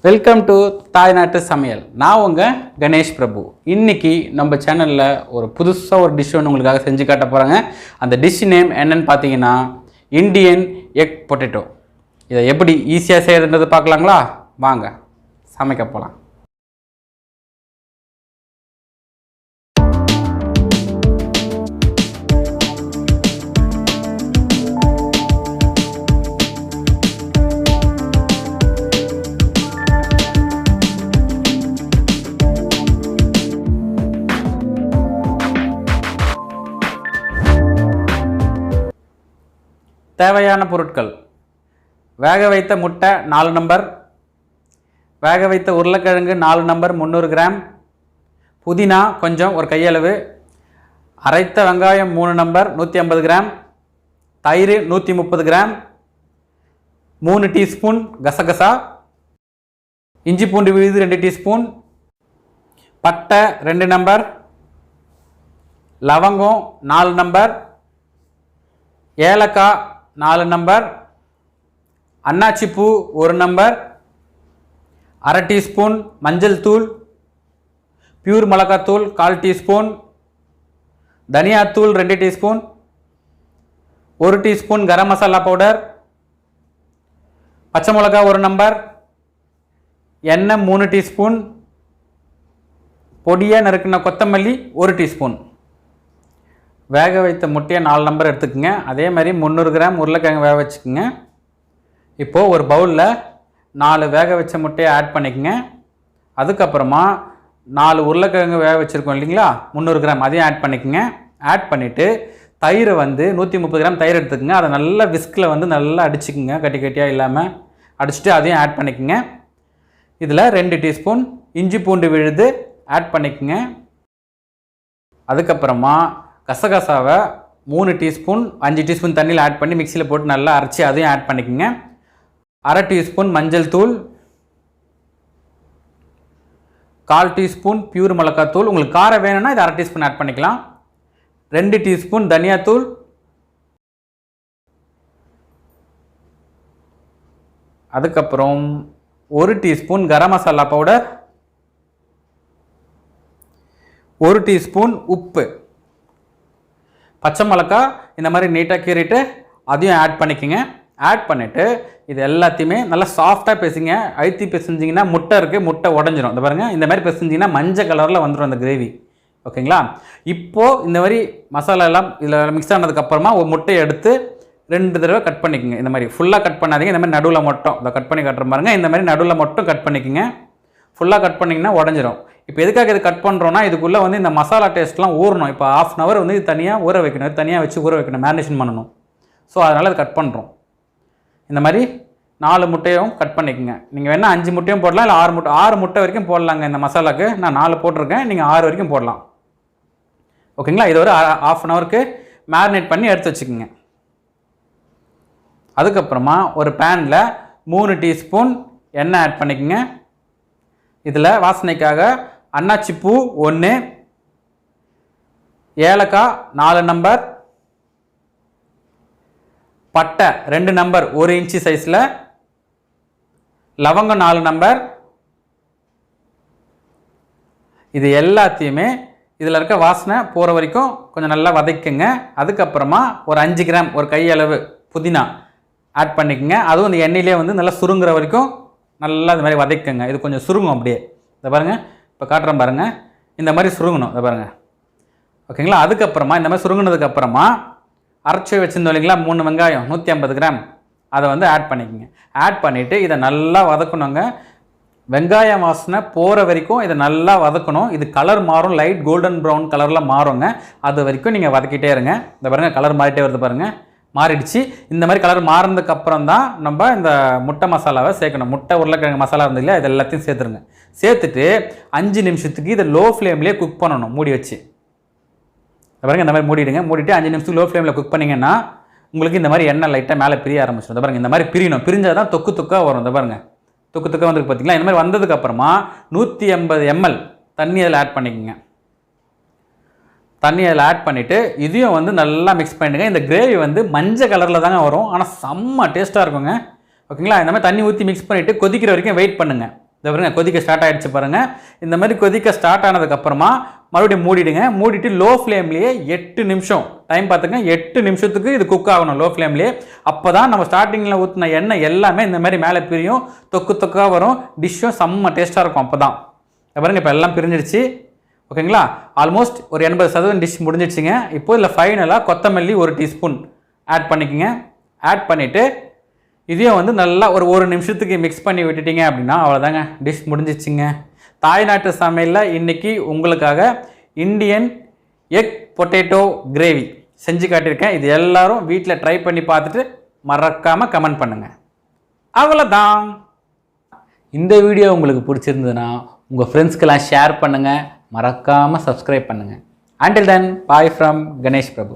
Welcome to தாய் நாட்டு சமையல். நான் உங்கள் கணேஷ் பிரபு. இன்றைக்கி நம்ம சேனலில் ஒரு புதுசாக ஒரு டிஷ் ஒன்று உங்களுக்காக செஞ்சு காட்ட போகிறாங்க. அந்த டிஷ் நேம் என்னன்னு பார்த்தீங்கன்னா இந்தியன் எக் பொட்டேட்டோ. இதை எப்படி ஈஸியாக செய்யறதுன்றது பார்க்கலாங்களா? வாங்க சமைக்க போகலாம். தேவையான பொருட்கள்: வேக வைத்த முட்டை 4 நம்பர், வேக வைத்த உருளைக்கிழங்கு 4 நம்பர் 300 கிராம், புதினா கொஞ்சம் ஒரு கையளவு, அரைத்த வெங்காயம் 3 நம்பர் 150 கிராம், தயிர் 130 கிராம், 3 டீஸ்பூன் கசகசா, இஞ்சி பூண்டு விழுது 2 டீஸ்பூன், பட்டை 2 நம்பர், லவங்கம் 4 நம்பர், ஏலக்காய் 4 நம்பர், அன்னாச்சி பூ 1 நம்பர், அரை டீஸ்பூன் மஞ்சள் தூள், பியூர் மிளகாத்தூள் 1/4 டீஸ்பூன், தனியாத்தூள் 2 teaspoon, 1 teaspoon garam masala powder, பச்சை மிளகா 1 நம்பர், எண்ணெய் 3 டீஸ்பூன், பொடியாக நறுக்கின கொத்தமல்லி 1 டீஸ்பூன். வேக வைத்த முட்டையை 4 நம்பர் எடுத்துக்கோங்க. அதே மாதிரி 300 கிராம் உருளைக்கிழங்கு வேக வச்சுக்கோங்க. இப்போது ஒரு பவுலில் 4 வேக வச்ச முட்டையை ஆட் பண்ணிக்கோங்க. அதுக்கப்புறமா 4 உருளைக்கிழங்கு வேக வச்சுருக்கோம் இல்லைங்களா, 300 கிராம் அதையும் ஆட் பண்ணிக்கோங்க. ஆட் பண்ணிவிட்டு தயிரை 130 கிராம் தயிர் எடுத்துக்கோங்க. அதை நல்லா விஸ்கில் நல்லா அடிச்சுக்குங்க, கட்டி கட்டியாக இல்லாமல் அடிச்சுட்டு அதையும் ஆட் பண்ணிக்கோங்க. இதில் 2 டீஸ்பூன் இஞ்சி பூண்டு விழுது ஆட் பண்ணிக்கோங்க. அதுக்கப்புறமா கசகசாவை 3 டீஸ்பூன் 5 டீஸ்பூன் தண்ணியில் ஆட் பண்ணி மிக்சியில் போட்டு நல்லா அரைச்சி அதையும் ஆட் பண்ணிக்கோங்க. அரை டீஸ்பூன் மஞ்சள் தூள், 1/4 டீஸ்பூன் பியூர் மிளகாத்தூள், உங்களுக்கு காரம் வேணும்னா இது அரை டீஸ்பூன் ஆட் பண்ணிக்கலாம். 2 டீஸ்பூன் தனியாத்தூள், அதுக்கப்புறம் 1 teaspoon garam masala powder, 1 teaspoon உப்பு, பச்சை மிளகா இந்த மாதிரி நீட்டாக கீறிட்டு அதையும் ஆட் பண்ணிக்கோங்க. ஆட் பண்ணிவிட்டு இது எல்லாத்தையுமே நல்லா சாஃப்டாக பேசுங்க. அழுத்தி பேசிஞ்சிங்கன்னா முட்டை இருக்குது, முட்டை உடஞ்சிரும். இந்த பாருங்கள், இந்த மாதிரி பேசிஞ்சிங்கன்னா மஞ்சள் கலரில் வந்துடும் அந்த கிரேவி. ஓகேங்களா? இப்போது இந்த மாதிரி மசாலா எல்லாம் இதில் மிக்ஸ் ஆனதுக்கப்புறமா ஒரு முட்டையை எடுத்து 2 தடவை கட் பண்ணிக்கோங்க. இந்த மாதிரி ஃபுல்லாக கட் பண்ணாதீங்க, இந்த மாதிரி நடுவில் மட்டும் இதை கட் பண்ணி கட்டுற பாருங்கள். இந்த மாதிரி நடுவில் மட்டும் கட் பண்ணிக்கோங்க. ஃபுல்லாக கட் பண்ணிங்கன்னா உடஞ்சிரும். இப்போ எதுக்காக இது கட் பண்ணுறோன்னா, இதுக்குள்ளே இந்த மசாலா டேஸ்ட்லாம் ஊறணும். இப்போ ½ அன் ஹவர் இது தனியாக ஊற வைக்கணும், தனியாக வச்சு ஊற வைக்கணும், மேரினேஷன் பண்ணணும். ஸோ அதனால் இது கட் பண்ணுறோம். இந்த மாதிரி 4 முட்டையும் கட் பண்ணிக்கோங்க. நீங்கள் வேணால் 5 முட்டையும் போடலாம், இல்லை 6 முட்டை வரைக்கும் போடலாங்க. இந்த மசாலாவுக்கு நான் 4 போட்டிருக்கேன், நீங்கள் 6 வரைக்கும் போடலாம். ஓகேங்களா? இது ஒரு ½ அன் ஹவருக்கு மேரினேட் பண்ணி எடுத்து வச்சுக்கோங்க. அதுக்கப்புறமா ஒரு பேனில் 3 டீஸ்பூன் எண்ணெய் ஆட் பண்ணிக்கோங்க. இதில் வாசனைக்காக அன்னாச்சி பூ 1, ஏலக்காய் 4 நம்பர், பட்டை 2 நம்பர் 1 இன்ச்சு சைஸில், லவங்கம் 4 நம்பர். இது எல்லாத்தையுமே இதில் இருக்க வாசனை போகிற வரைக்கும் கொஞ்சம் நல்லா வதக்குங்க. அதுக்கப்புறமா ஒரு 5 கிராம் ஒரு கையளவு புதினா ஆட் பண்ணிக்கோங்க. அதுவும் இந்த எண்ணெயிலே நல்லா சுருங்குற வரைக்கும் நல்லா இது மாதிரி வதக்குங்க. இது கொஞ்சம் சுருங்கும் அப்படியே. இதை பாருங்கள், இப்போ காட்டுறேன் பாருங்கள், இந்த மாதிரி சுருங்கணும். இதை பாருங்கள். ஓகேங்களா? அதுக்கப்புறமா இந்த மாதிரி சுருங்கினதுக்கப்புறமா அரைச்சி வச்சுருந்தோம் இல்லைங்களா 3 வெங்காயம் 150 கிராம், அதை ஆட் பண்ணிக்கோங்க. ஆட் பண்ணிவிட்டு இதை நல்லா வதக்கணுங்க. வெங்காயம் வாசனை போகிற வரைக்கும் இதை நல்லா வதக்கணும். இது கலர் மாறும், லைட் கோல்டன் ப்ரௌன் கலரில் மாறுங்க. அது வரைக்கும் நீங்கள் வதக்கிட்டே இருங்க. இந்த பாருங்கள், கலர் மாறிட்டே வருது பாருங்கள், மாறிடுச்சு. இந்த மாதிரி கலர் மாறினதுக்கப்புறம் தான் நம்ம இந்த முட்டை மசாலாவை சேர்க்கணும். முட்டை உருளைக்கிழங்கு மசாலா இருந்தது இல்லையா, இது எல்லாத்தையும் சேர்த்துருங்க. சேர்த்துட்டு 5 நிமிஷத்துக்கு இதை லோ ஃப்ளேம்லேயே குக் பண்ணணும், மூடி வச்சு. பாருங்கள், இந்த மாதிரி மூடிடுங்க. மூடிட்டு 5 நிமிஷத்துக்கு லோ ஃப்ளேமில் குக் பண்ணிங்கன்னா உங்களுக்கு இந்த மாதிரி எண்ணெய் லைட்டாக மேலே பிரிய ஆரம்பிச்சிடும். பாருங்கள், இந்த மாதிரி பிரியணும். பிரிஞ்சால் தான் தொக்கு தொக்காக வரும். இந்த பாருங்கள், தொக்கு தொக்காக வந்துருக்கு பார்த்தீங்களா? இந்த மாதிரி வந்ததுக்கப்புறமா 150 ml தண்ணி அதில் ஆட் பண்ணிக்கோங்க. தண்ணி அதில் ஆட் பண்ணிவிட்டு இதையும் நல்லா மிக்ஸ் பண்ணிடுங்க. இந்த கிரேவி மஞ்சள் கலரில் தாங்க வரும், ஆனால் செம்ம டேஸ்ட்டாக இருக்குங்க. ஓகேங்களா? இந்த மாதிரி தண்ணி ஊற்றி மிக்ஸ் பண்ணிவிட்டு கொதிக்கிற வரைக்கும் வெயிட் பண்ணுங்கள். இதை பாருங்க கொதிக்க ஸ்டார்ட் ஆகிடுச்சு பாருங்கள். இந்த மாதிரி கொதிக்க ஸ்டார்ட் ஆனதுக்கப்புறமா மறுபடியும் மூடிடுங்க. மூடிட்டு லோ ஃப்ளேம்லேயே 8 நிமிஷம் டைம் பார்த்துங்க. 8 நிமிஷத்துக்கு இது குக் ஆகணும் லோ ஃப்ளேம்லேயே. அப்போ தான் நம்ம ஸ்டார்டிங்கில் ஊற்றின எண்ணெய் எல்லாமே இந்த மாதிரி மேலே பிரியும், தொக்கு தொக்காக வரும், டிஷ்ஷும் செம்ம டேஸ்ட்டாக இருக்கும். அப்போ தான் பாருங்க இப்போ எல்லாம் பிரிஞ்சிடுச்சு. ஓகேங்களா, ஆல்மோஸ்ட் ஒரு 80% டிஷ் முடிஞ்சிடுச்சிங்க. இப்போ இதில் ஃபைனலாக கொத்தமல்லி 1 டீஸ்பூன் ஆட் பண்ணிக்கோங்க. ஆட் பண்ணிவிட்டு இதையும் வந்து நல்லா ஒரு நிமிஷத்துக்கு மிக்ஸ் பண்ணி விட்டுட்டிங்க அப்படின்னா அவ்வளோதாங்க, டிஷ் முடிஞ்சிச்சுங்க. தாய்நாட்டு சமையலில் இன்றைக்கி உங்களுக்காக இந்தியன் எக் பொட்டேட்டோ கிரேவி செஞ்சு காட்டியிருக்கேன். இது எல்லோரும் வீட்டில் ட்ரை பண்ணி பார்த்துட்டு மறக்காமல் கமெண்ட் பண்ணுங்கள். அவ்வளோதான். இந்த வீடியோ உங்களுக்கு பிடிச்சிருந்ததுன்னா உங்கள் ஃப்ரெண்ட்ஸ்க்கெல்லாம் ஷேர் பண்ணுங்கள், மறக்காமல் சப்ஸ்கிரைப் பண்ணுங்கள். Until then, bye from Ganesh Prabhu.